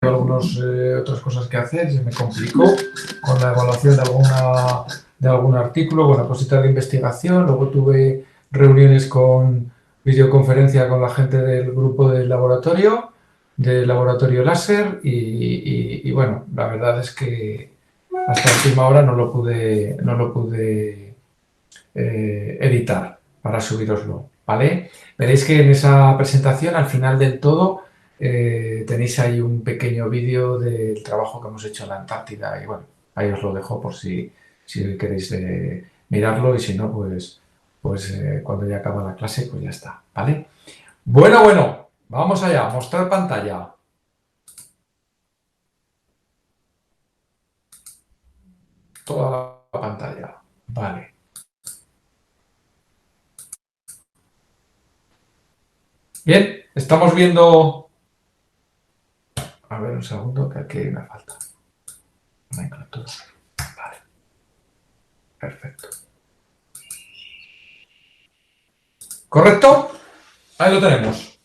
algunas otras cosas que hacer, se me complicó con la evaluación de algún artículo, bueno, cositas de investigación, luego tuve reuniones con videoconferencia con la gente del grupo del laboratorio láser y bueno, la verdad es que hasta la última hora no lo pude editar para subiroslo, ¿vale? Veréis que en esa presentación, al final del todo, tenéis ahí un pequeño vídeo del trabajo que hemos hecho en la Antártida y bueno, ahí os lo dejo por si queréis mirarlo y si no, pues cuando ya acaba la clase, pues ya está, ¿vale? Bueno, vamos allá, mostrar pantalla. Toda la pantalla, vale. Bien, estamos viendo... A ver, un segundo, que aquí me falta. Nomenclatura. Vale. Perfecto. ¿Correcto? Ahí lo tenemos.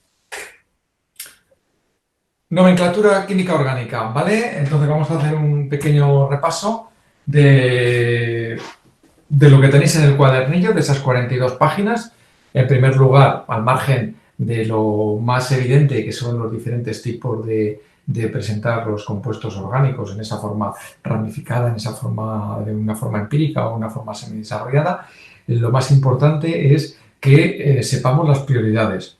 Nomenclatura química orgánica, ¿vale? Entonces vamos a hacer un pequeño repaso de lo que tenéis en el cuadernillo, de esas 42 páginas. En primer lugar, al margen de lo más evidente, que son los diferentes tipos de presentar los compuestos orgánicos en esa forma ramificada, en esa forma, de una forma empírica o una forma semidesarrollada, lo más importante es que sepamos las prioridades.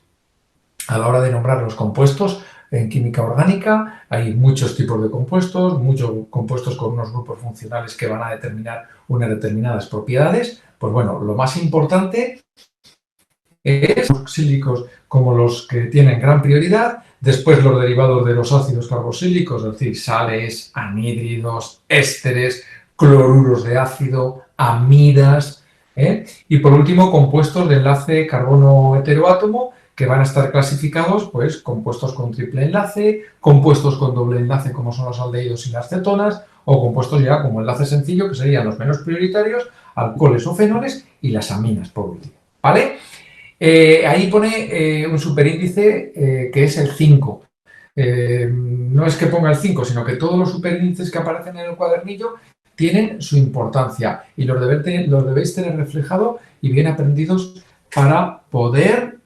A la hora de nombrar los compuestos, en química orgánica hay muchos tipos de compuestos, muchos compuestos con unos grupos funcionales que van a determinar unas determinadas propiedades. Pues bueno, lo más importante es los carboxílicos como los que tienen gran prioridad, después los derivados de los ácidos carboxílicos, es decir, sales, anhídridos, ésteres, cloruros de ácido, amidas, y por último compuestos de enlace carbono heteroátomo que van a estar clasificados, pues, compuestos con triple enlace, compuestos con doble enlace como son los aldehídos y las cetonas, o compuestos ya como enlace sencillo que serían los menos prioritarios, alcoholes o fenoles y las aminas por último, ¿vale? Ahí pone un superíndice que es el 5. No es que ponga el 5, sino que todos los superíndices que aparecen en el cuadernillo tienen su importancia y los debéis tener reflejados y bien aprendidos para poder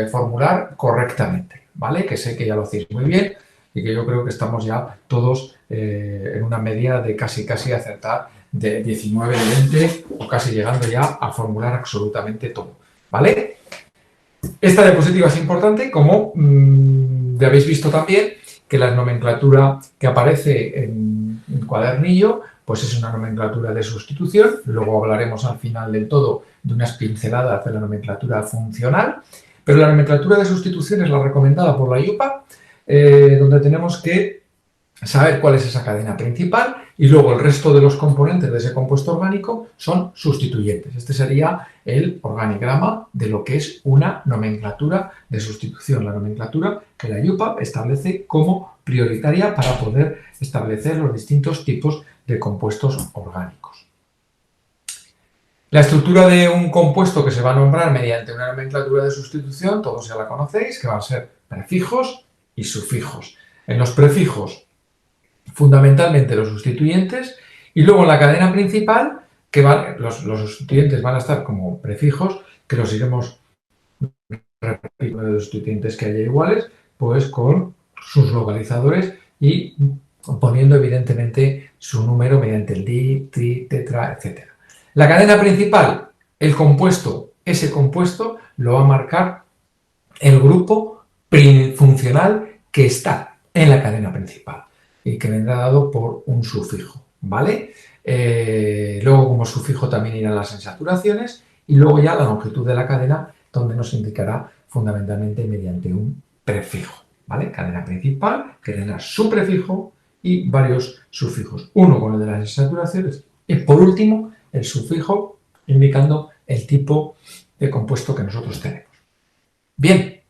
formular correctamente, ¿vale? Que sé que ya lo hacéis muy bien y que yo creo que estamos ya todos en una media de casi acertar de 19, 20 o casi llegando ya a formular absolutamente todo, ¿vale? Esta diapositiva es importante, como ya habéis visto también, que la nomenclatura que aparece en el cuadernillo pues es una nomenclatura de sustitución. Luego hablaremos al final del todo de unas pinceladas de la nomenclatura funcional, pero la nomenclatura de sustitución es la recomendada por la IUPAC, donde tenemos que saber cuál es esa cadena principal y luego el resto de los componentes de ese compuesto orgánico son sustituyentes. Este sería el organigrama de lo que es una nomenclatura de sustitución, la nomenclatura que la IUPAC establece como prioritaria para poder establecer los distintos tipos de compuestos orgánicos. La estructura de un compuesto que se va a nombrar mediante una nomenclatura de sustitución, todos ya la conocéis, que van a ser prefijos y sufijos. En los prefijos, fundamentalmente los sustituyentes, y luego en la cadena principal, que los sustituyentes van a estar como prefijos, que los iremos repitiendo de los sustituyentes que haya iguales, pues con sus localizadores y poniendo evidentemente su número mediante el di, tri, tetra, etc. La cadena principal, el compuesto, ese compuesto lo va a marcar el grupo funcional que está en la cadena principal y que vendrá dado por un sufijo, ¿vale? Luego como sufijo también irán las ensaturaciones y luego ya la longitud de la cadena, donde nos indicará fundamentalmente mediante un prefijo, ¿vale? Cadena principal que tendrá su prefijo y varios sufijos, uno con el de las ensaturaciones y por último el sufijo indicando el tipo de compuesto que nosotros tenemos. Bien,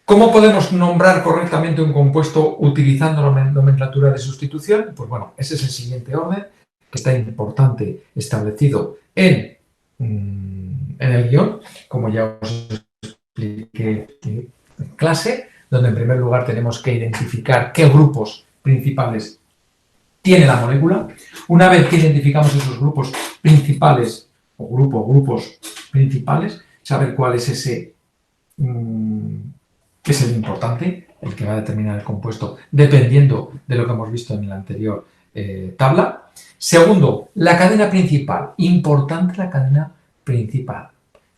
¿cómo podemos nombrar correctamente un compuesto utilizando la nomenclatura de sustitución? Pues bueno, ese es el siguiente orden, que está importante establecido en el guión, como ya os expliqué en clase, donde en primer lugar tenemos que identificar qué grupos principales tiene la molécula. Una vez que identificamos esos grupos principales, o grupos principales, saber cuál es ese, que es el importante, el que va a determinar el compuesto, dependiendo de lo que hemos visto en la anterior tabla. Segundo, la cadena principal. Importante la cadena principal.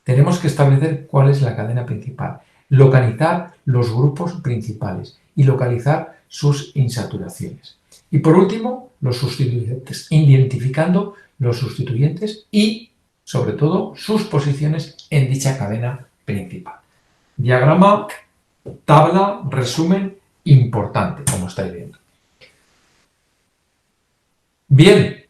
Tenemos que establecer cuál es la cadena principal, localizar los grupos principales y localizar sus insaturaciones. Y por último, los sustituyentes, identificando los sustituyentes y, sobre todo, sus posiciones en dicha cadena principal. Diagrama, tabla, resumen, importante, como estáis viendo. Bien,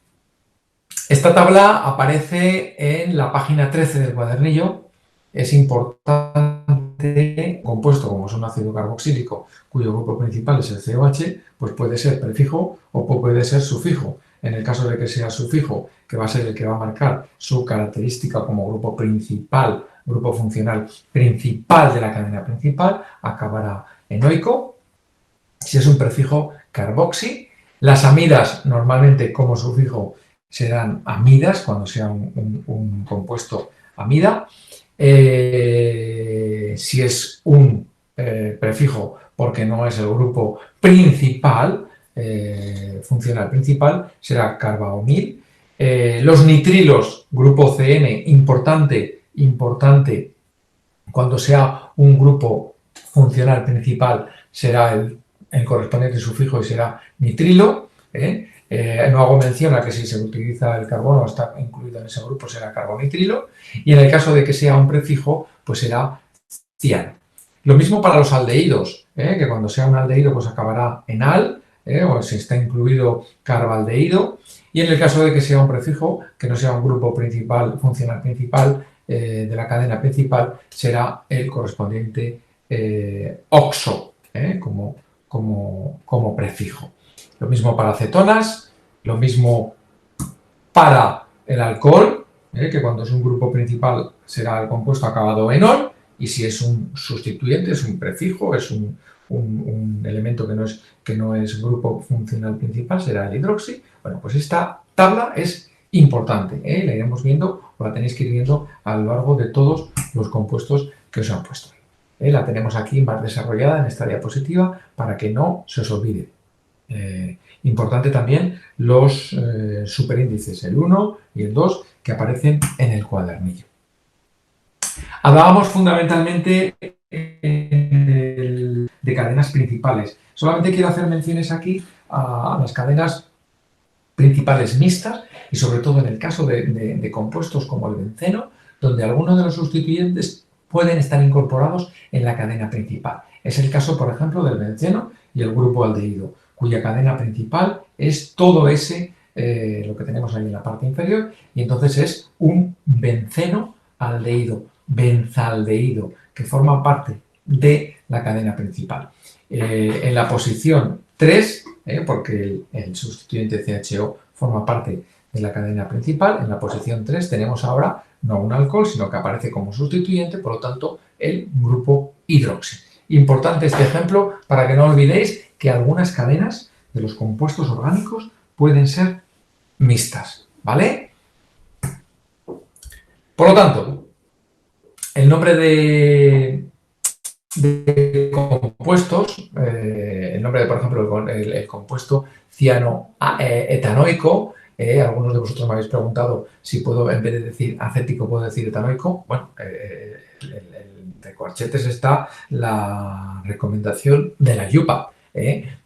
esta tabla aparece en la página 13 del cuadernillo. Es importante, compuesto como es un ácido carboxílico cuyo grupo principal es el COH, pues puede ser prefijo o puede ser sufijo. En el caso de que sea sufijo, que va a ser el que va a marcar su característica como grupo principal, grupo funcional principal de la cadena principal, acabará en oico. Si es un prefijo, carboxi. Las amidas, normalmente como sufijo, serán amidas cuando sea un compuesto amida. Si es un prefijo porque no es el grupo principal, funcional principal, será carbaonil. Los nitrilos, grupo CN, importante, cuando sea un grupo funcional principal, será el correspondiente sufijo y será nitrilo. No hago mención a que si se utiliza el carbono, está incluido en ese grupo, será carbonitrilo, y en el caso de que sea un prefijo, pues será ciano. Lo mismo para los aldehídos, que cuando sea un aldehído, pues acabará en al, o si está incluido carbaldehído, y en el caso de que sea un prefijo, que no sea un grupo principal, funcional principal, de la cadena principal, será el correspondiente oxo, como prefijo. Lo mismo para cetonas, lo mismo para el alcohol, que cuando es un grupo principal será el compuesto acabado en ol, y si es un sustituyente, es un prefijo, es un elemento que no es grupo funcional principal, será el hidroxi. Bueno, pues esta tabla es importante, la iremos viendo, o la tenéis que ir viendo a lo largo de todos los compuestos que os han puesto. La tenemos aquí más desarrollada en esta diapositiva para que no se os olvide. Importante también los superíndices, el 1 y el 2, que aparecen en el cuadernillo. Hablábamos fundamentalmente de cadenas principales. Solamente quiero hacer menciones aquí a las cadenas principales mixtas y sobre todo en el caso de compuestos como el benceno, donde algunos de los sustituyentes pueden estar incorporados en la cadena principal. Es el caso, por ejemplo, del benceno y el grupo aldehído, cuya cadena principal es todo ese, lo que tenemos ahí en la parte inferior, y entonces es un benceno aldehído, benzaldehído, que forma parte de la cadena principal. En la posición 3, porque el sustituyente CHO forma parte de la cadena principal, en la posición 3 tenemos ahora no un alcohol, sino que aparece como sustituyente, por lo tanto, el grupo hidroxi. Importante este ejemplo para que no olvidéis que algunas cadenas de los compuestos orgánicos pueden ser mixtas, ¿vale? Por lo tanto, el nombre de compuestos, el nombre de, por ejemplo, el compuesto cianoetanoico, algunos de vosotros me habéis preguntado si puedo, en vez de decir acético, puedo decir etanoico. Bueno, de corchetes está la recomendación de la IUPAC,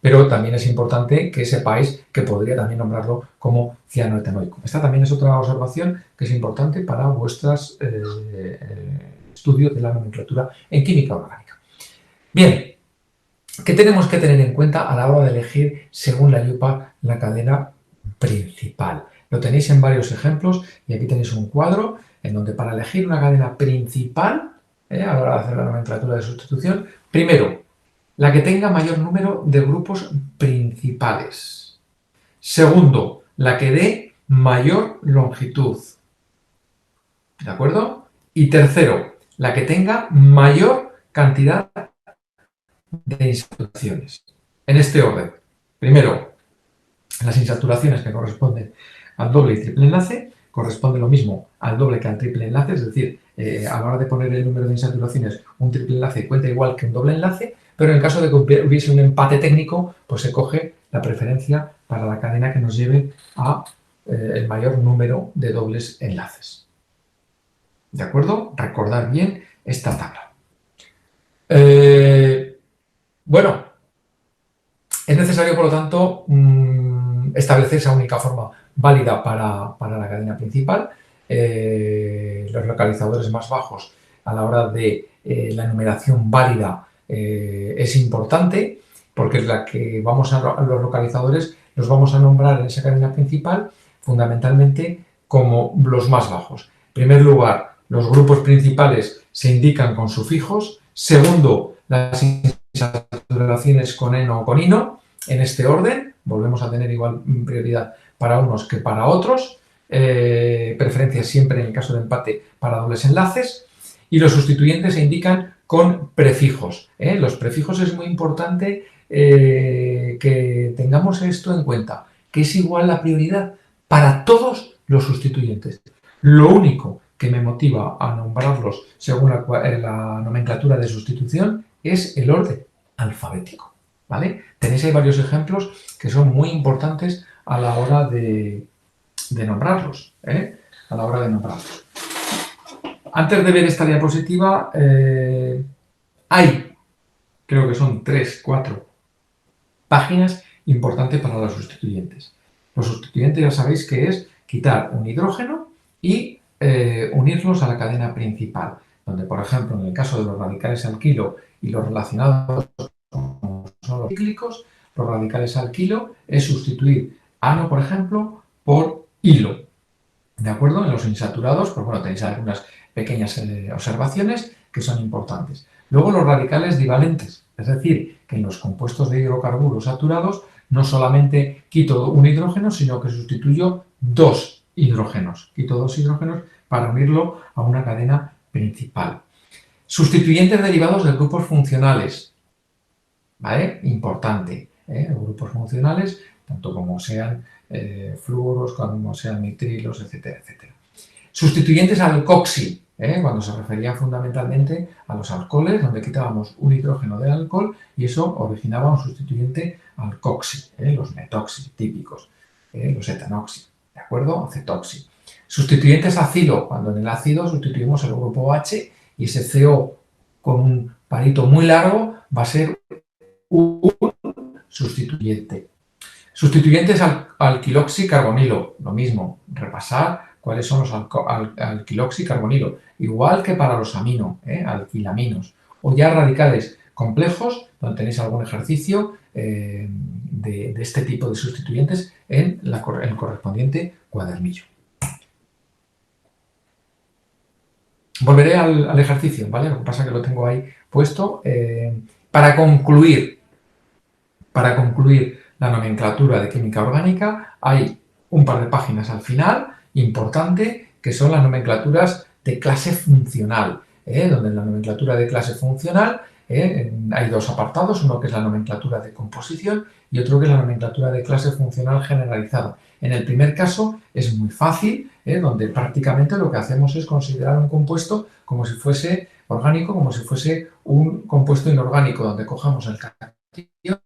pero también es importante que sepáis que podría también nombrarlo como cianoetanoico. Esta también es otra observación que es importante para vuestros estudios de la nomenclatura en química orgánica. Bien, ¿qué tenemos que tener en cuenta a la hora de elegir, según la IUPAC, la cadena principal? Lo tenéis en varios ejemplos y aquí tenéis un cuadro en donde para elegir una cadena principal, a la hora de hacer la nomenclatura de sustitución, primero, la que tenga mayor número de grupos principales. Segundo, la que dé mayor longitud. ¿De acuerdo? Y tercero, la que tenga mayor cantidad de insaturaciones. En este orden. Primero, las insaturaciones que corresponden al doble y triple enlace, corresponde lo mismo al doble que al triple enlace, es decir, a la hora de poner el número de insaturaciones, un triple enlace cuenta igual que un doble enlace, pero en el caso de que hubiese un empate técnico, pues se coge la preferencia para la cadena que nos lleve a el mayor número de dobles enlaces. ¿De acuerdo? Recordar bien esta tabla. Bueno, es necesario, por lo tanto, establecer esa única forma válida para la cadena principal. Los localizadores más bajos a la hora de la numeración válida es importante porque es la que vamos a los localizadores los vamos a nombrar en esa cadena principal fundamentalmente como los más bajos. En primer lugar, los grupos principales se indican con sufijos. Segundo, las insaturaciones con eno o con ino. En este orden, volvemos a tener igual prioridad para unos que para otros. Preferencia siempre en el caso de empate para dobles enlaces. Y los sustituyentes se indican con prefijos. Los prefijos es muy importante que tengamos esto en cuenta, que es igual la prioridad para todos los sustituyentes. Lo único que me motiva a nombrarlos según la nomenclatura de sustitución es el orden alfabético, ¿vale? Tenéis ahí varios ejemplos que son muy importantes a la hora de nombrarlos, a la hora de nombrarlos. Antes de ver esta diapositiva, hay, creo que son 3, 4 páginas importantes para los sustituyentes. Los sustituyentes ya sabéis que es quitar un hidrógeno y unirlos a la cadena principal, donde, por ejemplo, en el caso de los radicales alquilo y los relacionados con los cíclicos, los radicales alquilo es sustituir ano, por ejemplo, por hilo. ¿De acuerdo? En los insaturados, pues bueno, tenéis algunas pequeñas observaciones que son importantes. Luego los radicales divalentes, es decir, que en los compuestos de hidrocarburos saturados no solamente quito un hidrógeno, sino que sustituyo 2 hidrógenos. Quito 2 hidrógenos para unirlo a una cadena principal. Sustituyentes derivados de grupos funcionales, ¿vale? Importante, grupos funcionales, tanto como sean fluoros, como sean nitrilos, etcétera, etcétera. Sustituyentes alcoxi, cuando se refería fundamentalmente a los alcoholes, donde quitábamos un hidrógeno del alcohol y eso originaba un sustituyente alcoxi, los metoxi típicos, los etanoxi, ¿de acuerdo? Acetoxi. Sustituyentes acilo, cuando en el ácido sustituimos el grupo OH y ese CO con un palito muy largo va a ser un sustituyente. Sustituyentes alquiloxicarbonilo, lo mismo, repasar cuáles son los alquiloxicarbonilo, igual que para los alquilaminos, o ya radicales complejos, donde tenéis algún ejercicio de este tipo de sustituyentes en el correspondiente cuadernillo. Volveré al ejercicio, ¿vale? Lo que pasa es que lo tengo ahí puesto. Para concluir la nomenclatura de química orgánica, hay un par de páginas al final, importante, que son las nomenclaturas de clase funcional, donde en la nomenclatura de clase funcional hay 2 apartados, uno que es la nomenclatura de composición y otro que es la nomenclatura de clase funcional generalizada. En el primer caso es muy fácil, donde prácticamente lo que hacemos es considerar un compuesto como si fuese orgánico, como si fuese un compuesto inorgánico, donde cojamos el catión,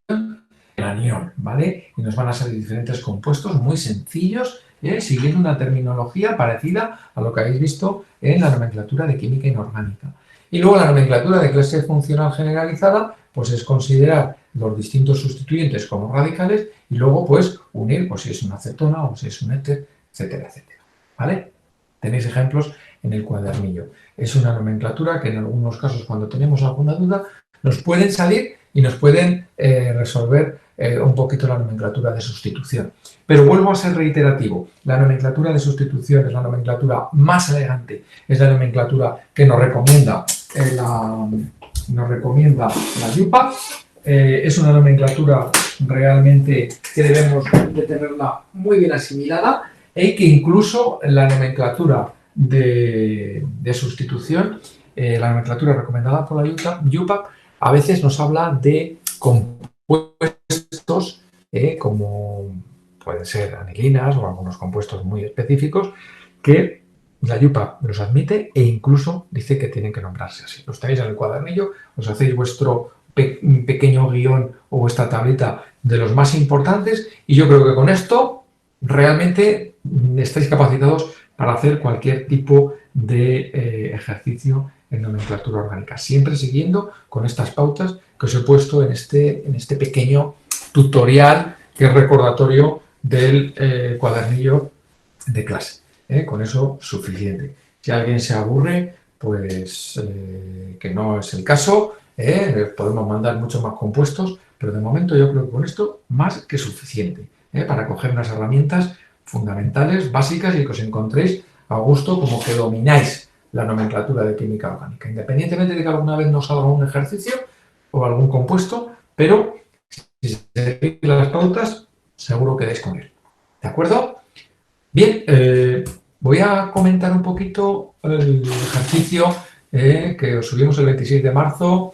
el anión, ¿vale? Y nos van a salir diferentes compuestos muy sencillos, siguiendo una terminología parecida a lo que habéis visto en la nomenclatura de química inorgánica. Y luego la nomenclatura de clase funcional generalizada, pues es considerar los distintos sustituyentes como radicales y luego pues unir, pues si es una acetona o si es un éter, etcétera, etcétera, ¿vale? Tenéis ejemplos en el cuadernillo. Es una nomenclatura que en algunos casos, cuando tenemos alguna duda, nos pueden salir y nos pueden resolver un poquito la nomenclatura de sustitución. Pero vuelvo a ser reiterativo, la nomenclatura de sustitución es la nomenclatura más elegante, es la nomenclatura que nos recomienda la UPAP, es una nomenclatura realmente que debemos de tenerla muy bien asimilada y que incluso la nomenclatura de sustitución, la nomenclatura recomendada por la UPAP, a veces nos habla de compuestos como pueden ser anilinas o algunos compuestos muy específicos que la IUPAC los admite e incluso dice que tienen que nombrarse así. Los tenéis en el cuadernillo, os hacéis vuestro pequeño guión o vuestra tablita de los más importantes y yo creo que con esto realmente estáis capacitados para hacer cualquier tipo de ejercicio en nomenclatura orgánica, siempre siguiendo con estas pautas que os he puesto en este pequeño tutorial que es recordatorio del cuadernillo de clase. Con eso suficiente. Si alguien se aburre, pues que no es el caso, podemos mandar muchos más compuestos, pero de momento yo creo que con esto más que suficiente para coger unas herramientas fundamentales, básicas y que os encontréis a gusto como que domináis la nomenclatura de química orgánica, independientemente de que alguna vez nos salga un ejercicio o algún compuesto, pero si seguís las pautas, seguro que dais con él. ¿De acuerdo? Bien, voy a comentar un poquito el ejercicio que os subimos el 26 de marzo,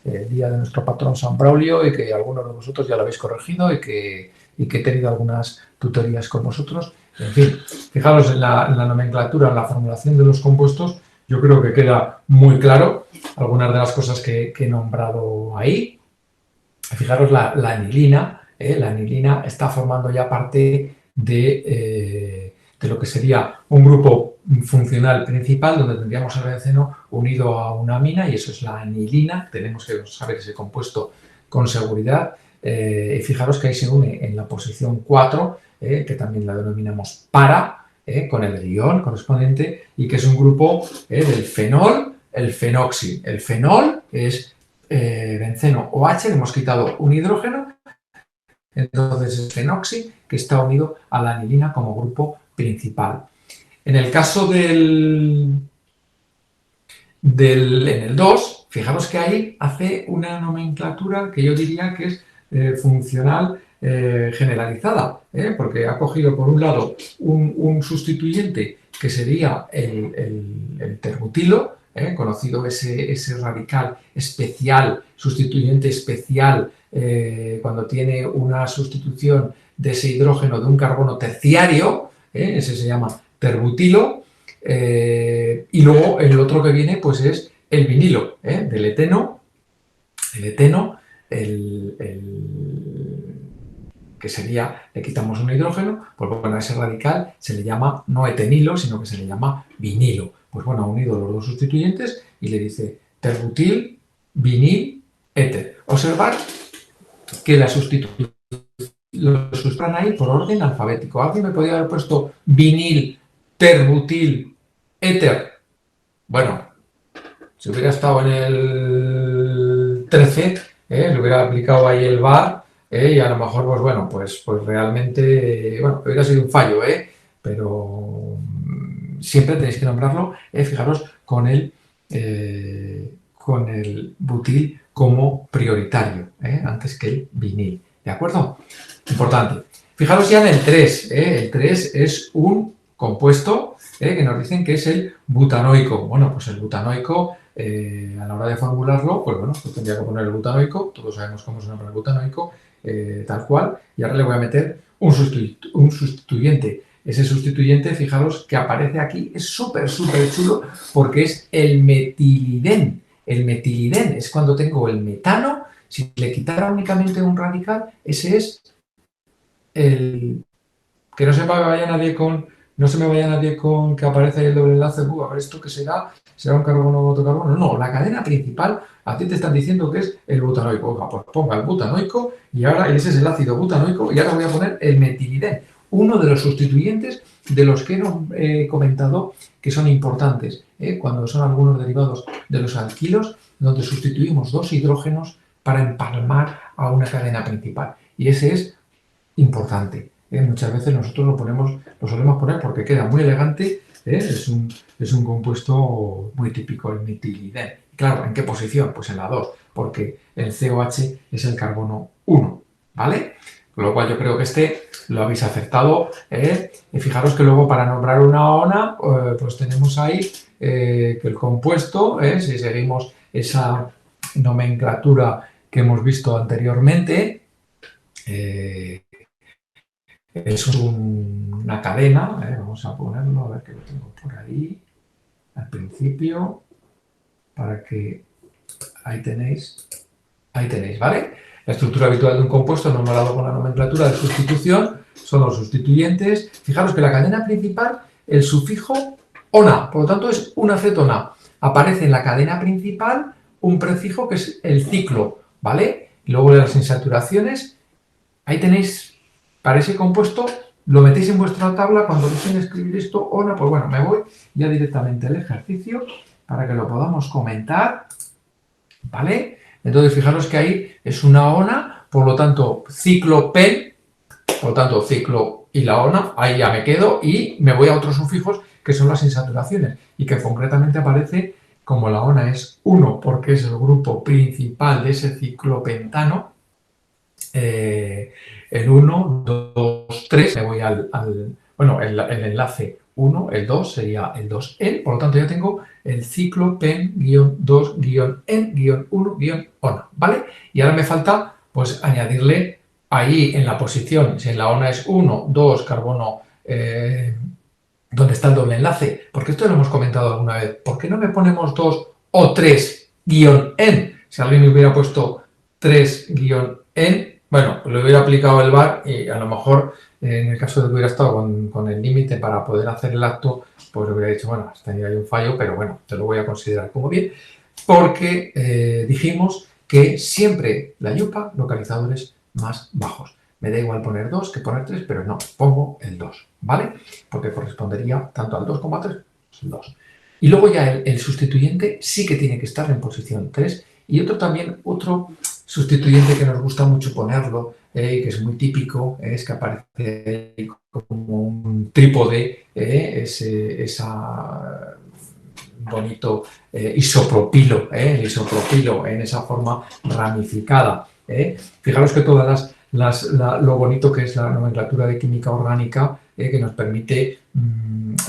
el día de nuestro patrón San Braulio, y que algunos de vosotros ya lo habéis corregido y que he tenido algunas tutorías con vosotros. En fin, fijaros en la nomenclatura, en la formulación de los compuestos, yo creo que queda muy claro algunas de las cosas que he nombrado ahí. Fijaros la anilina. La anilina está formando ya parte de lo que sería un grupo funcional principal donde tendríamos el benceno unido a una amina y eso es la anilina. Tenemos que saber ese compuesto con seguridad. Y fijaros que ahí se une en la posición 4, que también la denominamos para, con el guión correspondiente y que es un grupo del fenol, el fenoxi. El fenol es benceno OH, le hemos quitado un hidrógeno, entonces es fenoxi que está unido a la anilina como grupo principal. En el caso en el 2, fijaros que ahí hace una nomenclatura que yo diría que es funcional generalizada, porque ha cogido por un lado un sustituyente que sería el terbutilo, conocido ese radical especial, sustituyente especial, cuando tiene una sustitución de ese hidrógeno de un carbono terciario, ese se llama terbutilo, y luego el otro que viene pues es el vinilo, del eteno, que sería, le quitamos un hidrógeno, pues bueno, a ese radical se le llama no etenilo, sino que se le llama vinilo. Pues bueno, ha unido los dos sustituyentes y le dice terbutil, vinil, éter. Observar que la sustitución lo sustraen ahí por orden alfabético. Alguien me podría haber puesto vinil, terbutil, éter. Bueno, si hubiera estado en el 13, le hubiera aplicado ahí el var, y a lo mejor, pues bueno, pues realmente, bueno, hubiera sido un fallo, pero siempre tenéis que nombrarlo, fijaros, con el butil como prioritario, antes que el vinil, ¿de acuerdo? Importante. Fijaros ya en el 3, el 3 es un compuesto que nos dicen que es el butanoico. Bueno, pues el butanoico, a la hora de formularlo, pues bueno, pues tendría que poner el butanoico, todos sabemos cómo se nombra el butanoico, tal cual, y ahora le voy a meter un sustituyente. Ese sustituyente, fijaros que aparece aquí, es súper chulo porque es el metilidén. El metilidén es cuando tengo el metano, si le quitara únicamente un radical, ese es el... Que no se me vaya nadie con que aparece ahí el doble enlace, a ver esto que será un carbono o otro carbono. No, la cadena principal, a ti te están diciendo que es el butanoico. Oiga, pues ponga el butanoico y ese es el ácido butanoico y ahora voy a poner el metilidén, uno de los sustituyentes de los que he comentado que son importantes, cuando son algunos derivados de los alquilos, donde sustituimos dos hidrógenos para empalmar a una cadena principal. Y ese es importante. Muchas veces nosotros lo solemos poner porque queda muy elegante, es un compuesto muy típico, el metilidén. Claro, ¿en qué posición? Pues en la 2, porque el COH es el carbono 1, ¿vale? Con lo cual yo creo que lo habéis acertado, y fijaros que luego para nombrar una ONA, pues tenemos ahí que el compuesto, si seguimos esa nomenclatura que hemos visto anteriormente. Es una cadena, vamos a ponerlo, a ver que lo tengo por ahí, al principio, para que ahí tenéis, ¿vale? La estructura habitual de un compuesto nombrado con la nomenclatura de sustitución son los sustituyentes. Fijaros que la cadena principal, el sufijo ona, por lo tanto es una cetona. Aparece en la cadena principal un prefijo que es el ciclo, ¿vale? Y luego las insaturaciones, ahí tenéis, para ese compuesto, lo metéis en vuestra tabla. Cuando dejen escribir esto, ona, pues bueno, me voy ya directamente al ejercicio para que lo podamos comentar, ¿vale? Entonces, fijaros que ahí es una ona, por lo tanto, ciclo pen, por lo tanto, ciclo y la ona, ahí ya me quedo y me voy a otros sufijos que son las insaturaciones y que concretamente aparece como la ona es 1 porque es el grupo principal de ese ciclopentano. El 1, 2, 3, me voy bueno, el enlace 1, el 2 sería el 2N, por lo tanto ya tengo el ciclo pen-2-en-1-ona, ¿vale? Y ahora me falta, pues, añadirle ahí en la posición, si en la ona es 1, 2, carbono, ¿dónde está el doble enlace? Porque esto lo hemos comentado alguna vez. ¿Por qué no me ponemos 2 o 3-en? Si alguien me hubiera puesto 3-en, bueno, le hubiera aplicado el var y a lo mejor, en el caso de que hubiera estado con el límite para poder hacer el acto, pues le hubiera dicho, bueno, tenía ahí un fallo, pero bueno, te lo voy a considerar como bien, porque dijimos que siempre la yupa, localizadores más bajos. Me da igual poner 2 que poner 3, pero no, pongo el 2, ¿vale? Porque correspondería tanto al 2 como al 3, pues el 2. Y luego ya el sustituyente sí que tiene que estar en posición 3. Y otro sustituyente que nos gusta mucho ponerlo, que es muy típico, es que aparece como un trípode, esa bonito isopropilo, el isopropilo en esa forma ramificada. Fijaros que todas lo bonito que es la nomenclatura de química orgánica, que nos permite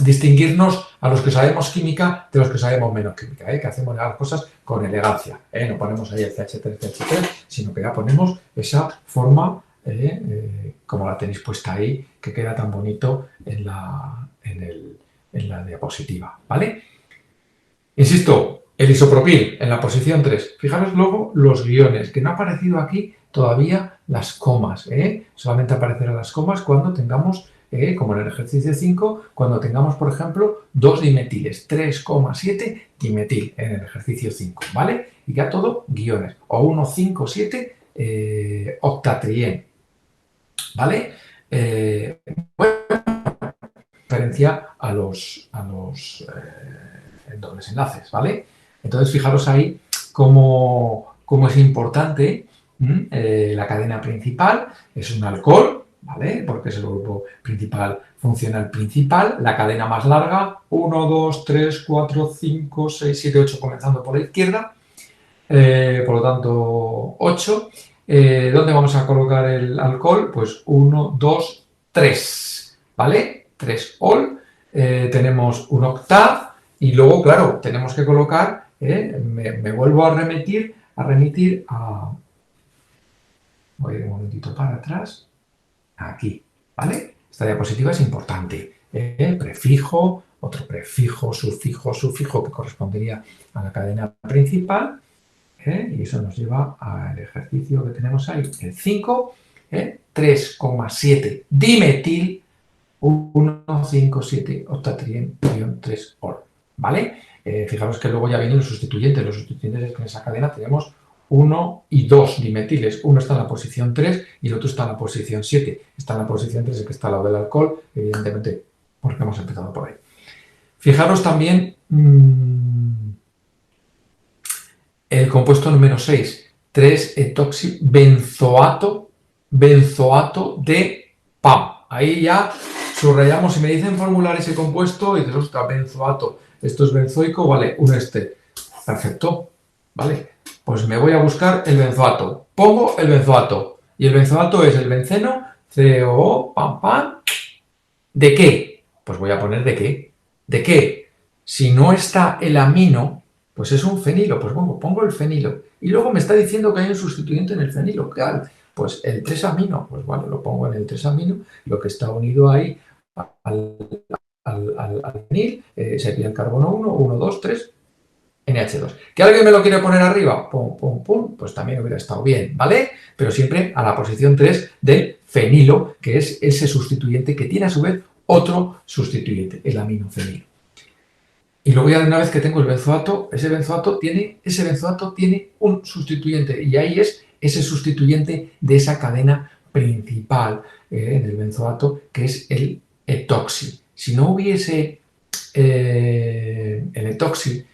distinguirnos a los que sabemos química de los que sabemos menos química, que hacemos las cosas con elegancia, no ponemos ahí el CH3, CH3, sino que ya ponemos esa forma, como la tenéis puesta ahí, que queda tan bonito en la diapositiva, ¿vale? Insisto, el isopropil en la posición 3. Fijaros luego los guiones, que no ha aparecido aquí todavía las comas. Solamente aparecerán las comas cuando tengamos, como en el ejercicio 5, cuando tengamos, por ejemplo, 2 dimetiles, 3,7 dimetil en el ejercicio 5, ¿vale? Y ya todo guiones, o 1,5,7 octatrien, ¿vale? Bueno, referencia a los dobles enlaces, ¿vale? Entonces, fijaros ahí cómo es importante la cadena principal. Es un alcohol, ¿vale? Porque es el grupo principal funcional principal. La cadena más larga, 1, 2, 3, 4, 5, 6, 7, 8, comenzando por la izquierda. Por lo tanto, 8. ¿Dónde vamos a colocar el alcohol? Pues 1, 2, 3, ¿vale? 3 ol. Tenemos un octav. Y luego, claro, tenemos que colocar, me vuelvo a remitir a... Voy a ir un momentito para atrás. Aquí, ¿vale? Esta diapositiva es importante. Prefijo, otro prefijo, sufijo, que correspondería a la cadena principal. Y eso nos lleva al ejercicio que tenemos ahí, el 5, 3,7 dimetil, 1,5,7 octatrien, 3 ol. ¿Vale? Fijaros que luego ya vienen los sustituyentes. Los sustituyentes es que en esa cadena tenemos 1 y 2 dimetiles. Uno está en la posición 3 y el otro está en la posición 7. Está en la posición 3 el que está al lado del alcohol, evidentemente, porque hemos empezado por ahí. Fijaros también el compuesto número 6, 3-etoxibenzoato de PAM. Ahí ya subrayamos, si me dicen formular ese compuesto, y dices, ostras, benzoato, esto es benzoico, vale, un este. Perfecto, vale. Pues me voy a buscar el benzoato. Pongo el benzoato. Y el benzoato es el benceno, COO, pam, pam. ¿De qué? Pues voy a poner de qué. ¿De qué? Si no está el amino, Pues es un fenilo, pues pongo el fenilo. Y luego me está diciendo que hay un sustituyente en el fenilo, claro. Pues el 3-amino, pues vale, lo pongo en el 3-amino, lo que está unido ahí al, al fenil sería el carbono 1, 2, 3, NH2. ¿Que alguien me lo quiere poner arriba? Pum, pum, pum, pues también hubiera estado bien, ¿vale? Pero siempre a la posición 3 del fenilo, que es ese sustituyente que tiene a su vez otro sustituyente, el aminofenilo. Y luego ya una vez que tengo el benzoato, ese benzoato tiene un sustituyente y ahí es ese sustituyente de esa cadena principal del benzoato, que es el etoxi. Si no hubiese el etoxi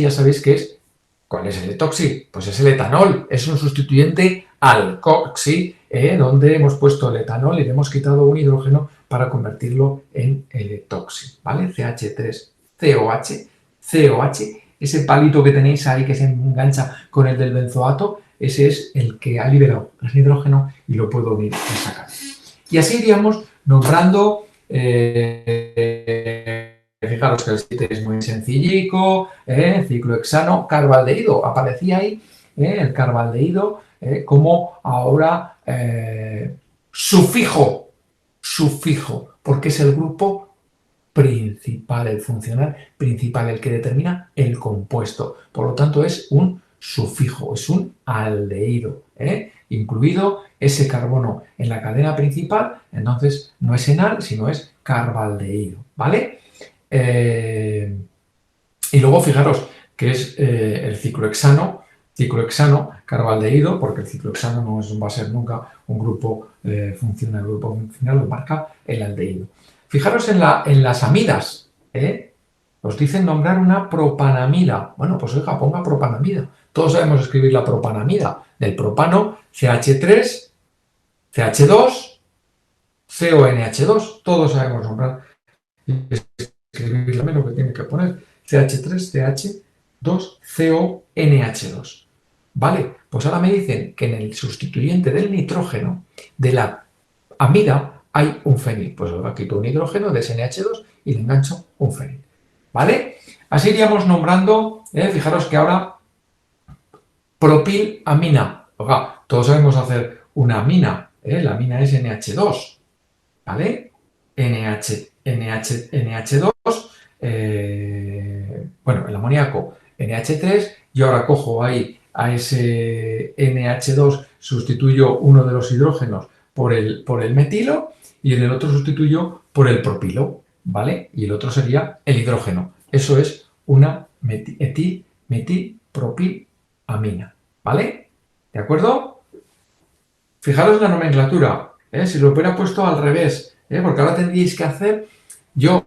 ya sabéis que es, ¿cuál es el etoxi? Pues es el etanol, es un sustituyente alcoxi, donde hemos puesto el etanol y le hemos quitado un hidrógeno para convertirlo en el etoxi, ¿vale? CH3COH, ese palito que tenéis ahí que se engancha con el del benzoato, ese es el que ha liberado el hidrógeno y lo puedo unir en esa cadena. Y así iríamos nombrando, fijaros que el sitio es muy sencillico, ciclohexano, carbaldehído, aparecía ahí el carbaldehído como ahora sufijo, porque es el grupo principal, el funcional principal, el que determina el compuesto. Por lo tanto, es un sufijo, es un aldehído, incluido ese carbono en la cadena principal, entonces no es enal, sino es carbaldehído, ¿vale? Y luego fijaros que es el ciclohexano, carbaldehído, porque el ciclohexano no va a ser nunca un grupo funcional, el grupo funcional lo marca el aldehído. Fijaros en las amidas, os dicen nombrar una propanamida. Bueno, pues oiga, ponga propanamida. Todos sabemos escribir la propanamida. Del propano, CH3, CH2, CONH2. Todos sabemos nombrar y escribir lo que tiene que poner. CH3, CH2, CONH2. Vale, pues ahora me dicen que en el sustituyente del nitrógeno de la amida hay un fenil. Pues ahora quito un hidrógeno de ese NH2 y le engancho un fenil. ¿Vale? Así iríamos nombrando, fijaros que ahora propilamina. Oiga, todos sabemos hacer una amina, la amina es NH2, ¿vale? NH2, bueno, el amoníaco NH3, yo ahora cojo ahí a ese NH2, sustituyo uno de los hidrógenos por el metilo y en el otro sustituyo por el propilo, ¿vale? Y el otro sería el hidrógeno. Eso es una metilpropilamina, ¿vale? ¿De acuerdo? Fijaros en la nomenclatura, si lo hubiera puesto al revés, porque ahora tendríais que hacer, yo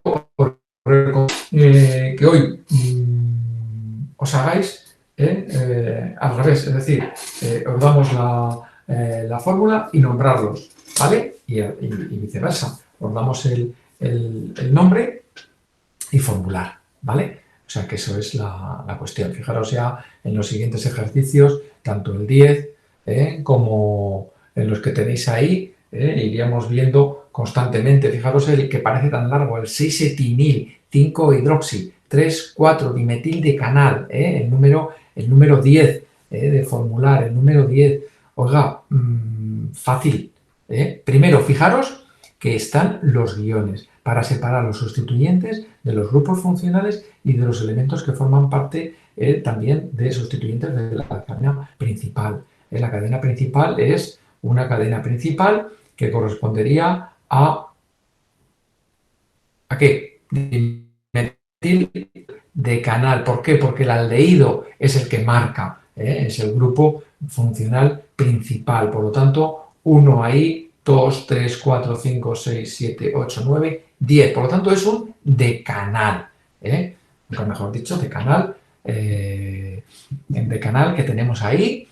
que hoy os hagáis al revés, es decir, os damos la fórmula y nombrarlos, ¿vale? Y viceversa, os damos el nombre y formular, ¿vale? O sea que eso es la cuestión. Fijaros ya en los siguientes ejercicios, tanto el 10 como en los que tenéis ahí, iríamos viendo constantemente. Fijaros el que parece tan largo, el 6-etinil, 5-hidroxi, 3,4-dimetil de canal, el número 10 de formular, el número 10. Oiga, fácil. Primero, fijaros que están los guiones para separar los sustituyentes de los grupos funcionales y de los elementos que forman parte también de sustituyentes de la cadena principal. La cadena principal es una cadena principal que correspondería ¿a qué? Dimetil de canal. ¿Por qué? Porque el aldehído es el que marca, es el grupo funcional principal. Por lo tanto, 1 ahí, 2, 3, 4, 5, 6, 7, 8, 9, 10. Por lo tanto, es un decanal. Nunca mejor dicho, decanal. Decanal que tenemos ahí.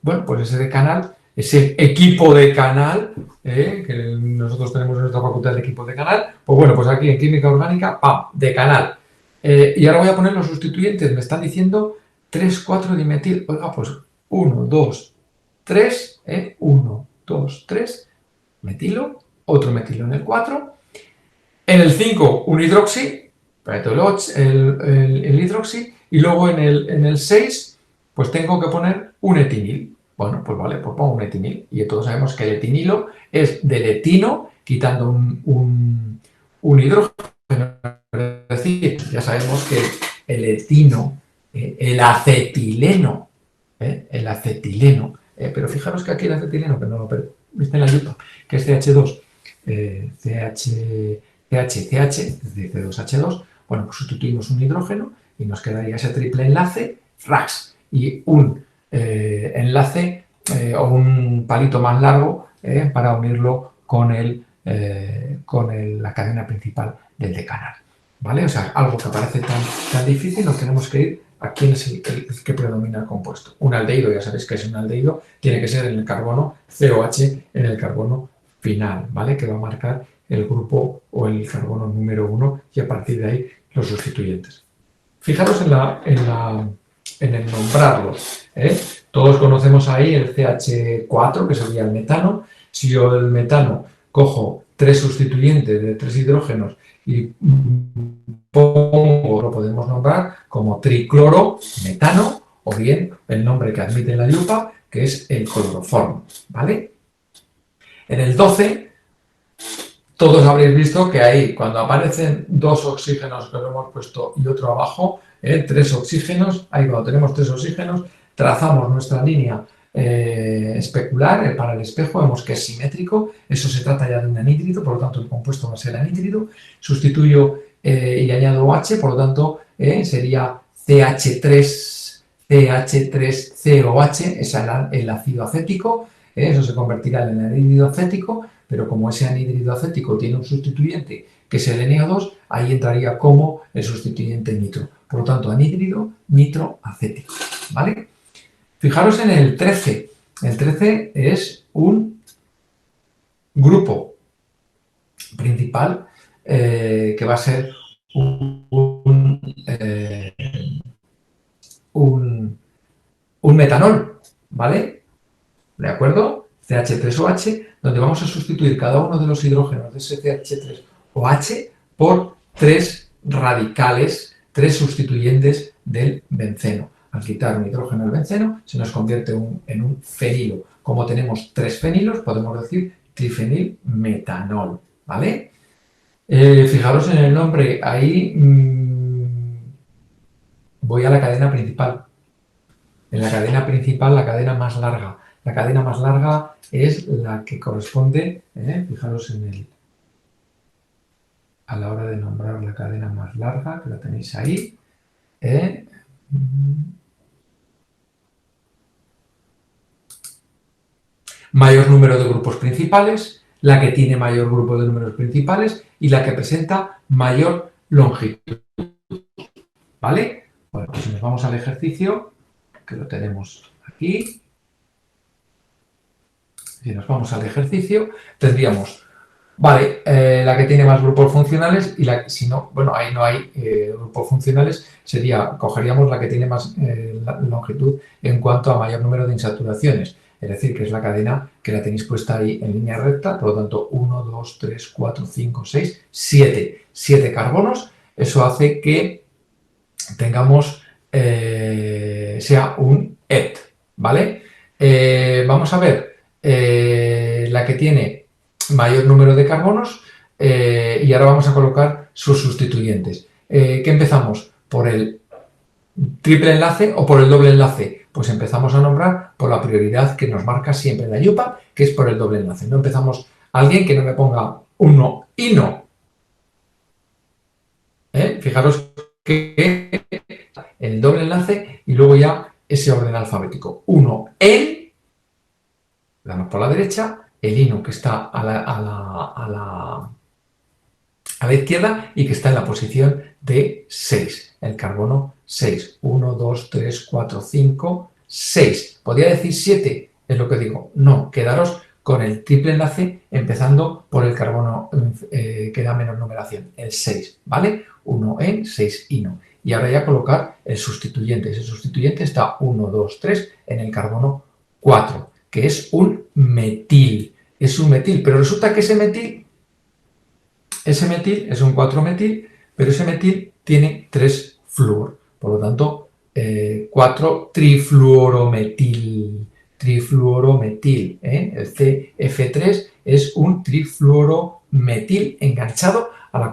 Bueno, pues ese decanal, ese equipo de canal, que nosotros tenemos en nuestra facultad de equipo de canal, pues bueno, pues aquí en química orgánica, ¡pam!, de canal. Y ahora voy a poner los sustituyentes, me están diciendo 3,4-dimetil, oiga, pues 1, 2, 3, 1, 2, 3, metilo, otro metilo en el 4, en el 5 un hidroxi, el hidroxi, y luego en el 6 pues tengo que poner un etinil. Bueno, pues vale, pues pongo un etinil. Y todos sabemos que el etinilo es del etino, quitando un hidrógeno. Es decir, ya sabemos que el etino, el acetileno, pero fijaros que aquí el acetileno, que no lo viste en la yupa, que es CH2, CH, es decir, C2H2, bueno, pues sustituimos un hidrógeno y nos quedaría ese triple enlace, RAX, y un enlace o un palito más largo para unirlo con la cadena principal del decanal. ¿Vale? O sea, algo que parece tan difícil, nos tenemos que ir a quién es el que predomina el compuesto. Un aldehído, ya sabéis que es un aldehído, tiene que ser en el carbono COH, en el carbono final, ¿vale? Que va a marcar el grupo o el carbono número 1 y a partir de ahí los sustituyentes. Fijaros en el nombrarlos. Todos conocemos ahí el CH4, que sería el metano. Si yo el metano cojo 3 sustituyentes de 3 hidrógenos y pongo, lo podemos nombrar como triclorometano, o bien el nombre que admite la yupa, que es el cloroformo, ¿vale? En el 12, todos habréis visto que ahí, cuando aparecen 2 oxígenos que lo hemos puesto y otro abajo, 3 oxígenos, ahí cuando tenemos 3 oxígenos, trazamos nuestra línea especular para el espejo, vemos que es simétrico, eso se trata ya de un anhídrido, por lo tanto el compuesto va a ser anhídrido, sustituyo y añado OH, por lo tanto sería CH3COH, es el ácido acético, eso se convertirá en el anhídrido acético, pero como ese anhídrido acético tiene un sustituyente que es el NO2, ahí entraría como el sustituyente nitro. Por lo tanto, anhídrido nitroacético, ¿vale? Fijaros en el 13. El 13 es un grupo principal que va a ser un metanol, ¿vale? ¿De acuerdo? CH3OH, donde vamos a sustituir cada uno de los hidrógenos de ese CH3OH por 3 radicales, 3 sustituyentes del benceno. Al quitar un hidrógeno del benceno, se nos convierte en un fenilo. Como tenemos 3 fenilos, podemos decir trifenilmetanol, ¿vale? Fijaros en el nombre, ahí voy a la cadena principal. En la cadena principal, la cadena más larga. La cadena más larga es la que corresponde, fijaros a la hora de nombrar la cadena más larga, que la tenéis ahí. Mayor número de grupos principales, la que tiene mayor grupo de números principales y la que presenta mayor longitud. ¿Vale? Bueno, pues si nos vamos al ejercicio, que lo tenemos aquí. Si nos vamos al ejercicio, tendríamos, vale, la que tiene más grupos funcionales y si no, bueno, ahí no hay grupos funcionales, cogeríamos la que tiene más longitud en cuanto a mayor número de insaturaciones. Es decir, que es la cadena que la tenéis puesta ahí en línea recta, por lo tanto, 1, 2, 3, 4, 5, 6, 7. 7 carbonos. Eso hace que tengamos, sea un ET, ¿vale? Vamos a ver la que tiene mayor número de carbonos y ahora vamos a colocar sus sustituyentes. ¿Qué empezamos? ¿Por el triple enlace o por el doble enlace? Pues empezamos a nombrar por la prioridad que nos marca siempre la yupa, que es por el doble enlace. No empezamos alguien que no me ponga uno y no. Fijaros que el doble enlace y luego ya ese orden alfabético. 1 en, damos por la derecha, el ino que está a la izquierda y que está en la posición de 6, el carbono 6. 1, 2, 3, 4, 5, 6. ¿Podría decir 7? Es lo que digo. No, quedaros con el triple enlace empezando por el carbono que da menos numeración, el 6, ¿vale? 1 en, 6 ino. Y ahora ya colocar el sustituyente. Ese sustituyente está 1, 2, 3 en el carbono 4, que es un metil. Es un metil, pero resulta que ese metil es un 4-metil, pero ese metil tiene 3 flúor, por lo tanto 4 trifluorometil, el CF3 es un trifluorometil enganchado a la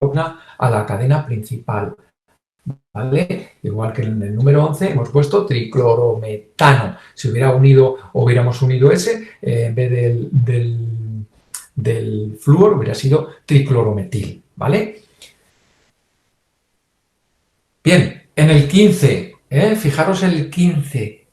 columna, a la cadena principal. ¿Vale? Igual que en el número 11 hemos puesto triclorometano. Si hubiéramos unido ese, en vez del flúor hubiera sido triclorometil, ¿vale? Bien, en el 15, fijaros el 15.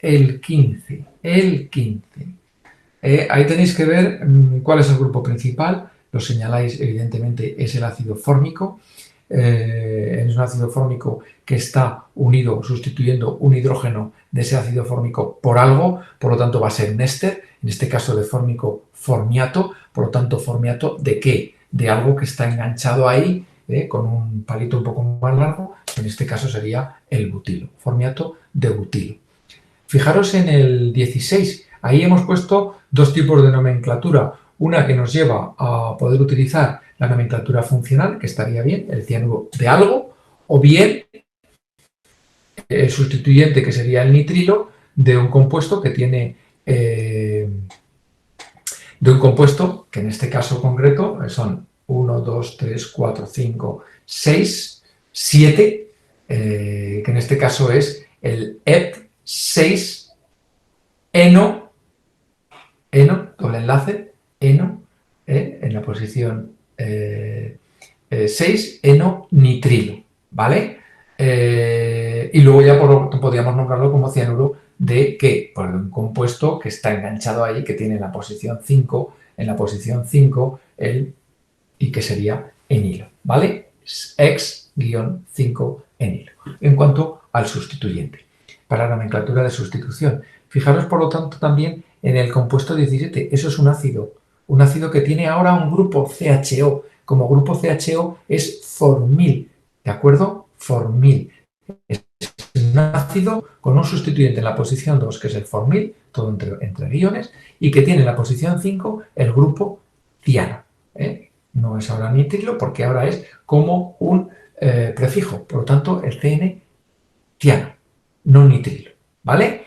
Ahí tenéis que ver cuál es el grupo principal. Lo señaláis, evidentemente, es el ácido fórmico. Es un ácido fórmico que está unido, sustituyendo un hidrógeno de ese ácido fórmico por algo, por lo tanto va a ser un éster, en este caso de fórmico formiato, por lo tanto formiato ¿de qué? De algo que está enganchado ahí con un palito un poco más largo, en este caso sería el butilo, formiato de butilo. Fijaros en el 16, ahí hemos puesto dos tipos de nomenclatura, una que nos lleva a poder utilizar la nomenclatura funcional, que estaría bien, el cianuro de algo, o bien el sustituyente, que sería el nitrilo, de un compuesto que tiene, de un compuesto que en este caso concreto son 1, 2, 3, 4, 5, 6, 7, que en este caso es el EP6 eno, doble enlace, eno, en la posición 6, eno nitrilo, ¿vale? Y luego ya podríamos nombrarlo como cianuro de ¿qué? Pues de un compuesto que está enganchado ahí, que tiene en la posición 5, y que sería enilo, ¿vale? X-5 enilo. En cuanto al sustituyente, para la nomenclatura de sustitución, fijaros por lo tanto también en el compuesto 17, eso es un ácido que tiene ahora un grupo CHO, como grupo CHO es formil, ¿de acuerdo? Formil. Es un ácido con un sustituyente en la posición 2, que es el formil, todo entre guiones, y que tiene en la posición 5 el grupo tiano. No es ahora nitrilo porque ahora es como un prefijo, por lo tanto el CN tiano, no nitrilo, ¿vale?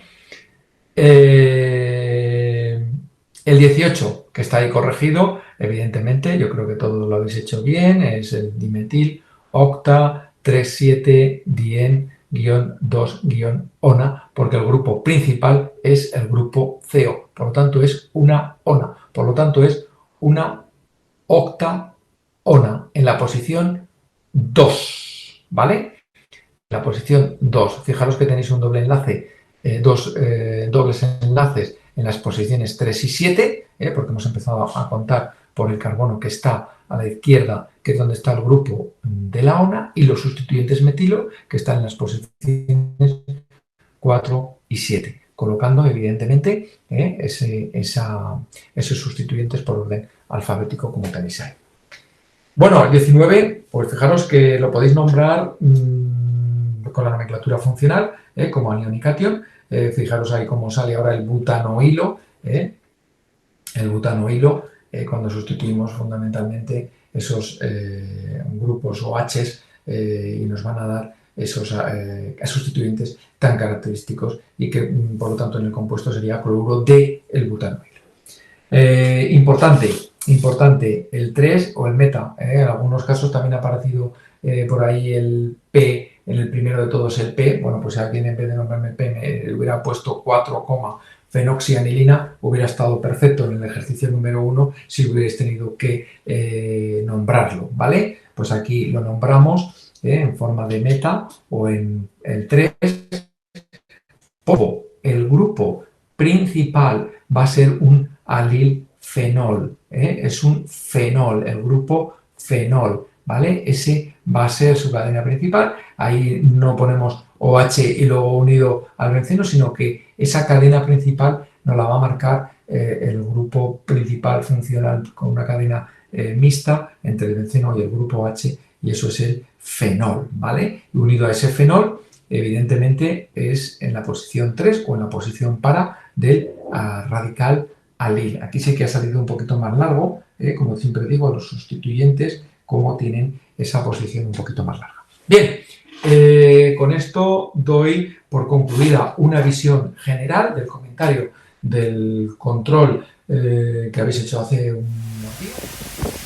El 18, que está ahí corregido, evidentemente, yo creo que todos lo habéis hecho bien, es el dimetil octa 37-dien-2-ona, porque el grupo principal es el grupo CO, por lo tanto es una ona, por lo tanto es una octa-ona en la posición 2, ¿vale? La posición 2, fijaros que tenéis un doble enlace, dos dobles enlaces en las posiciones 3 y 7, porque hemos empezado a contar por el carbono que está a la izquierda, que es donde está el grupo de la ONA, y los sustituyentes metilo, que están en las posiciones 4 y 7, colocando evidentemente esos sustituyentes por orden alfabético como tenéis ahí. Bueno, el 19, pues fijaros que lo podéis nombrar con la nomenclatura funcional, como anión y catión. Fijaros ahí cómo sale ahora el butanoilo. El butanoilo, cuando sustituimos fundamentalmente esos grupos OHs y nos van a dar esos sustituyentes tan característicos y que, por lo tanto, en el compuesto sería cloruro de el butanoilo. Importante, el 3 o el meta. En algunos casos también ha aparecido por ahí el P, en el primero de todos el P. Bueno, pues si alguien en vez de nombrarme P me hubiera puesto 4, fenoxianilina, hubiera estado perfecto en el ejercicio número 1 si hubierais tenido que nombrarlo, ¿vale? Pues aquí lo nombramos en forma de meta o en el 3. El grupo principal va a ser un alilfenol, es un fenol, el grupo fenol, ¿vale? Ese va a ser su cadena principal, ahí no ponemos OH y luego unido al benceno, sino que esa cadena principal nos la va a marcar el grupo principal funcional con una cadena mixta entre el benceno y el grupo OH, y eso es el fenol, ¿vale? Y unido a ese fenol, evidentemente es en la posición 3 o en la posición para del radical alil. Aquí sí que ha salido un poquito más largo, como siempre digo, los sustituyentes como tienen esa posición un poquito más larga. Bien, con esto doy por concluida una visión general del comentario del control que habéis hecho hace unos días.